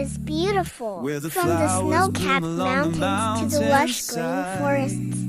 is beautiful, where the from the flowers snow-capped bloom along the mountains to the lush green mountainside, forests,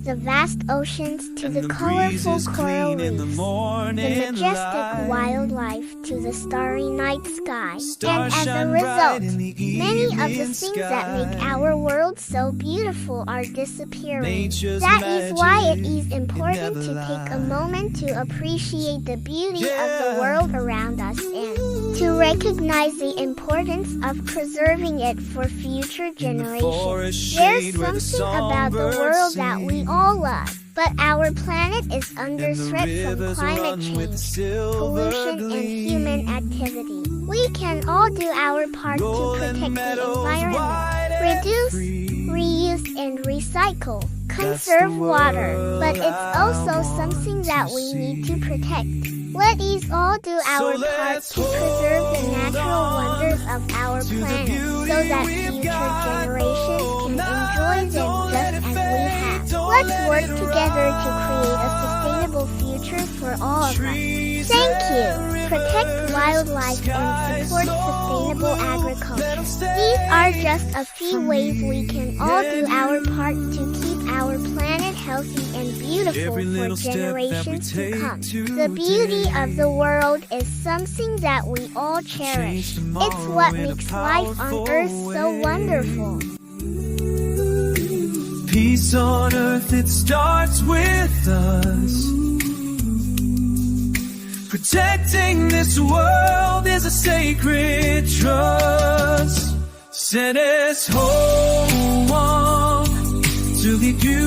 the vast oceans to and the the colorful breezes coral clean in the reefs, the morning majestic light. wildlife to the starry night sky. Stars And as a shine result, bright in the many of the evening things that make sky. our world so beautiful are disappearing. Nature's That is why it magic, is it important never to take a lies. moment to appreciate the beauty of the Yeah. world around us and to recognize the importance of preserving it for future generations. forest There's shade where the something about the songbirds world that we sing, all love, but our planet is under and the threat from rivers climate run with change, silver pollution, and gleam. human activity. We can all do our part to Golden protect the meadows, environment, wide and reduce, free. reuse, and recycle, That's conserve the water, world but it's I also want something that to we need to see. protect. Let us all do our part let's to preserve the hold natural on wonders of our to the planet beauty so that we've future got. generations Oh, can now enjoy them don't just let as it we fade, have. don't Let's let work it together to rot. create a sustainable future for all of us. Trees Thank you. and Protect rivers, wildlife and skies support so sustainable blue. agriculture. Let 'em stay These are just a few from ways we me can all do and our you. part to keep our planet healthy and beautiful Every for little step that we generations to take come. today The beauty of the world is something that we all cherish. Change tomorrow It's what in a makes life on powerful Earth so way. wonderful. Peace on earth, it starts with us. Protecting this world is a sacred trust. Set us home to the beauty